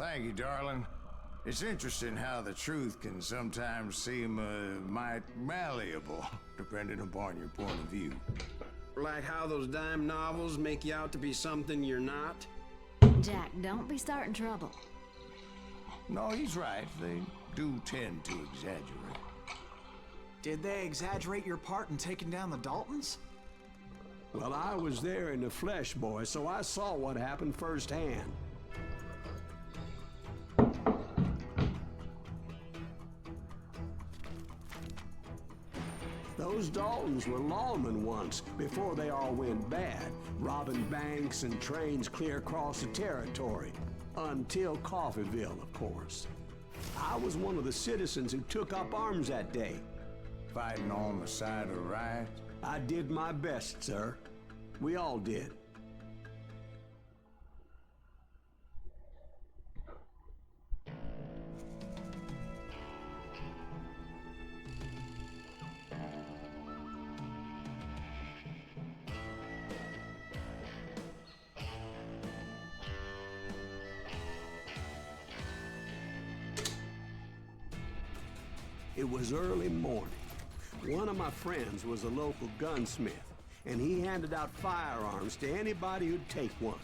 Thank you, darling. It's interesting how the truth can sometimes seem might malleable, depending upon your point of view. Like how those dime novels make you out to be something you're not? Jack, don't be starting trouble. No, he's right. They do tend to exaggerate. Did they exaggerate your part in taking down the Daltons? Well, I was there in the flesh, boy, so I saw what happened firsthand. Those Daltons were lawmen once, before they all went bad, robbing banks and trains clear across the territory. Until Coffeeville, of course. I was one of the citizens who took up arms that day. Fighting on the side of right? I did my best, sir. We all did. It was early morning. One of my friends was a local gunsmith, and he handed out firearms to anybody who'd take one.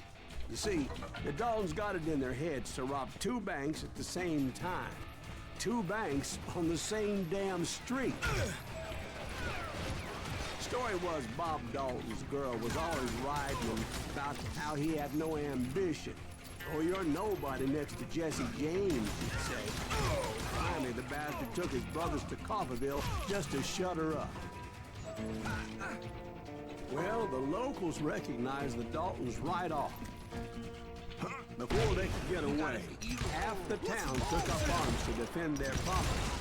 You see, the Daltons got it in their heads to rob 2 banks at the same time. 2 banks on the same damn street. Story was Bob Dalton's girl was always writing about how he had no ambition. Oh, you're nobody next to Jesse James, you'd say. Finally, the bastard took his brothers to Coffeeville just to shut her up. Well, the locals recognized the Daltons right off. Before they could get away, half the town took up arms to defend their property.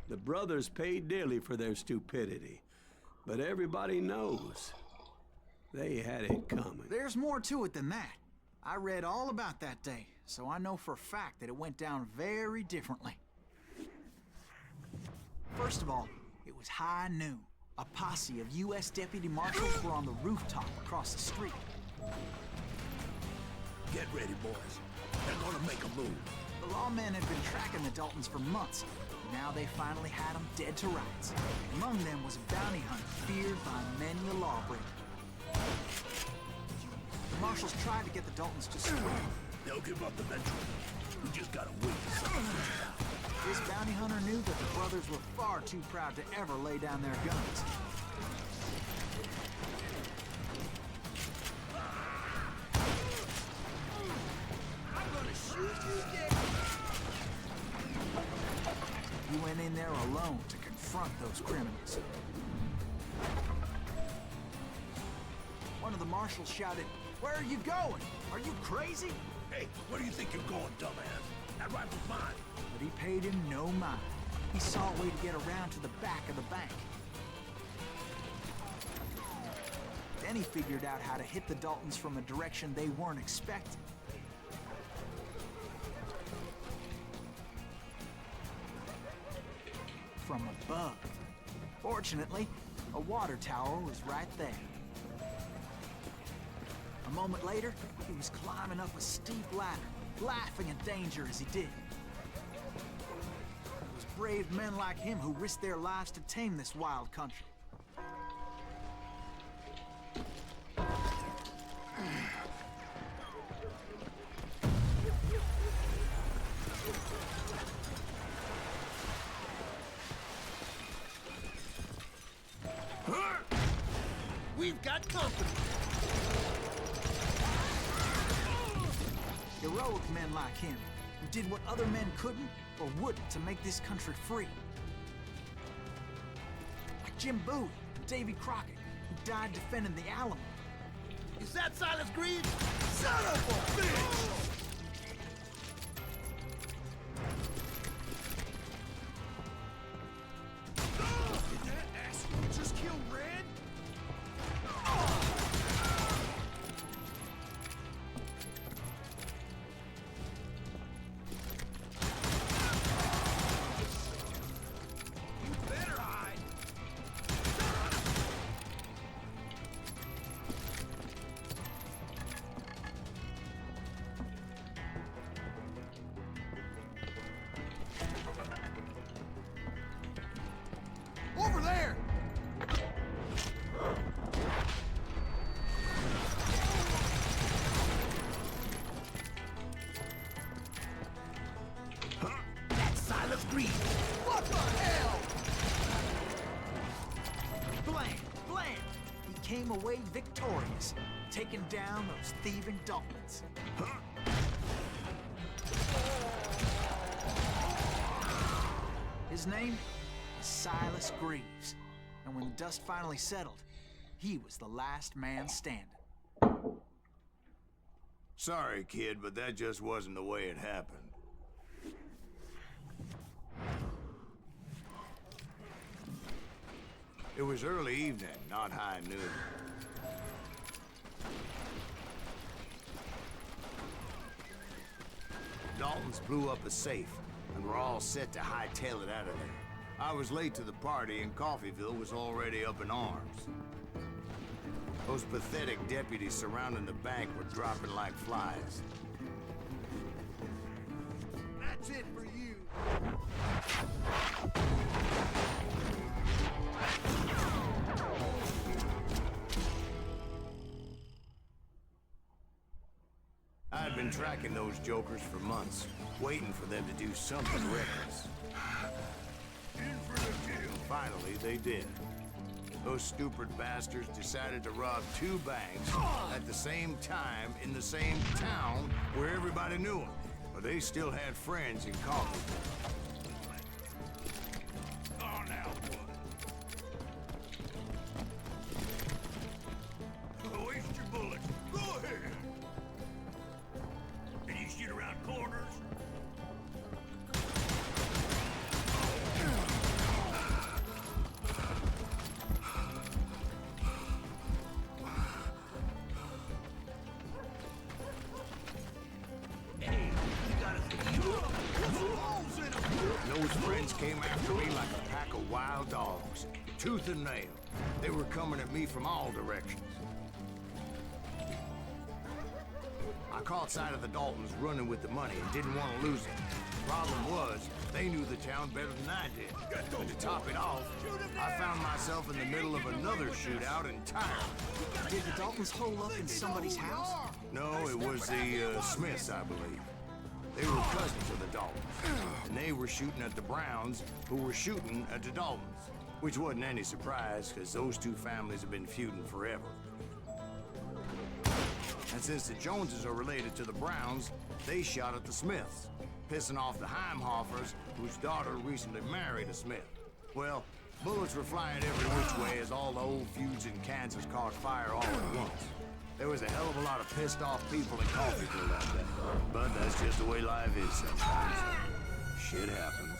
The brothers paid dearly for their stupidity, but everybody knows they had it coming. There's more to it than that. I read all about that day, so I know for a fact that it went down very differently. First of all, it was high noon. A posse of U.S. deputy marshals were on the rooftop across the street. Get ready, boys. They're gonna make a move. The lawmen had been tracking the Daltons for months. Now they finally had them dead to rights. Among them was a bounty hunter feared by many a lawbreaker. The marshals tried to get the Daltons to swear. They'll give up eventually. We just gotta wait for something to happen. This bounty hunter knew that the brothers were far too proud to ever lay down their guns. I'm gonna shoot you dead. He went in there alone to confront those criminals. One of the marshals shouted, "Where are you going? Are you crazy?" Hey, where do you think you're going, dumbass? That rifle's mine. But he paid him no mind. He saw a way to get around to the back of the bank. Then he figured out how to hit the Daltons from a direction they weren't expecting. From above. Fortunately, a water tower was right there. A moment later, he was climbing up a steep ladder, laughing at danger as he did. It was brave men like him who risked their lives to tame this wild country. We've got company. Heroic men like him, who did what other men couldn't or wouldn't to make this country free. Like Jim Bowie and Davy Crockett, who died defending the Alamo. Is that Silas Green? Son of a bitch! came away victorious, taking down those thieving Daltons. His name was Silas Greaves, and when the dust finally settled, he was the last man standing. Sorry, kid, but that just wasn't the way it happened. It was early evening, not high noon. Daltons blew up a safe, and were all set to hightail it out of there. I was late to the party, and Coffeyville was already up in arms. Those pathetic deputies surrounding the bank were dropping like flies. That's it for you. I'd been tracking those jokers for months, waiting for them to do something reckless. In for the kill. Finally, they did. Those stupid bastards decided to rob 2 banks at the same time in the same town where everybody knew them. But they still had friends in Coffeyville. Oh, now what? Waste your bullets. Go ahead. And you shoot around corners? Those friends came after me like a pack of wild dogs, tooth and nail. They were coming at me from all directions. I caught sight of the Daltons running with the money and didn't want to lose it. Problem was, they knew the town better than I did. And to top it off, I found myself in the middle of another shootout entirely. Did the Daltons hole up in somebody's house? No, it was the Smiths, I believe. They were cousins of the Daltons, and they were shooting at the Browns, who were shooting at the Daltons. Which wasn't any surprise, because those 2 families have been feuding forever. And since the Joneses are related to the Browns, they shot at the Smiths, pissing off the Heimhoffers, whose daughter recently married a Smith. Well, bullets were flying every which way as all the old feuds in Kansas caught fire all at once. There was a hell of a lot of pissed off people in Coffeyville that day. But that's just the way life is sometimes. Shit happens.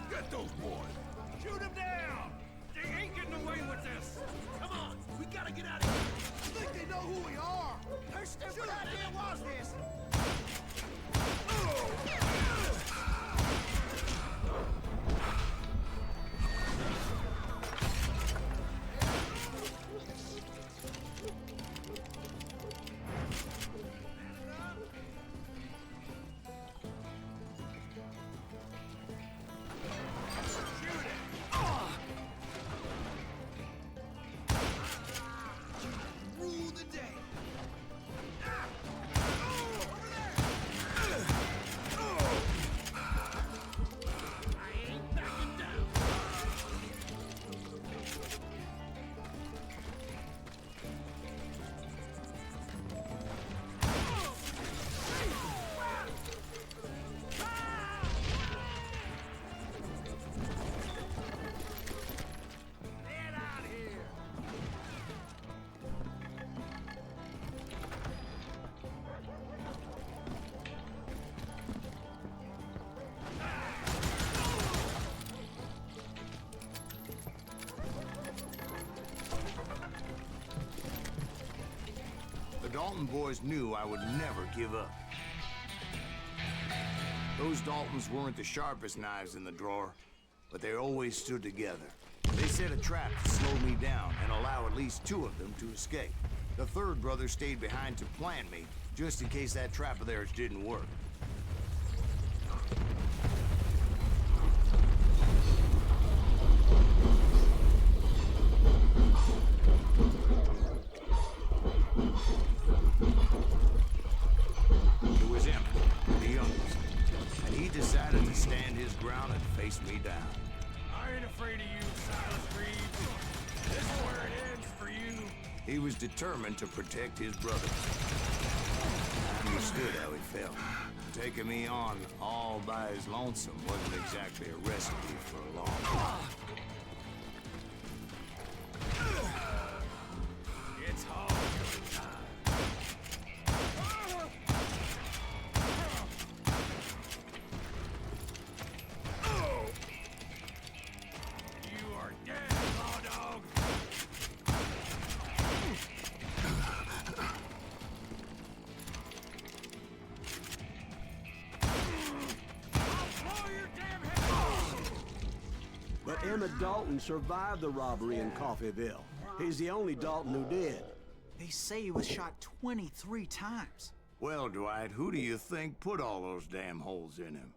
Get those boys. Shoot them down. They ain't getting away with this. Come on, we gotta get out of here. I think they know who we are. Her stupid idea was this. Rule the day. The Dalton boys knew I would never give up. Those Daltons weren't the sharpest knives in the drawer, but they always stood together. They set a trap to slow me down and allow at least 2 of them to escape. The 3rd brother stayed behind to plant me, just in case that trap of theirs didn't work. I ain't afraid of you, Silas Reeves. This is where it ends for you. He was determined to protect his brothers. I understood how he felt. Taking me on all by his lonesome wasn't exactly a recipe for a long life. It's hard. You are dead, law dog. But Emmet Dalton survived the robbery in Coffeyville. He's the only Dalton who did. They say he was shot 23 times. Well, Dwight, who do you think put all those damn holes in him?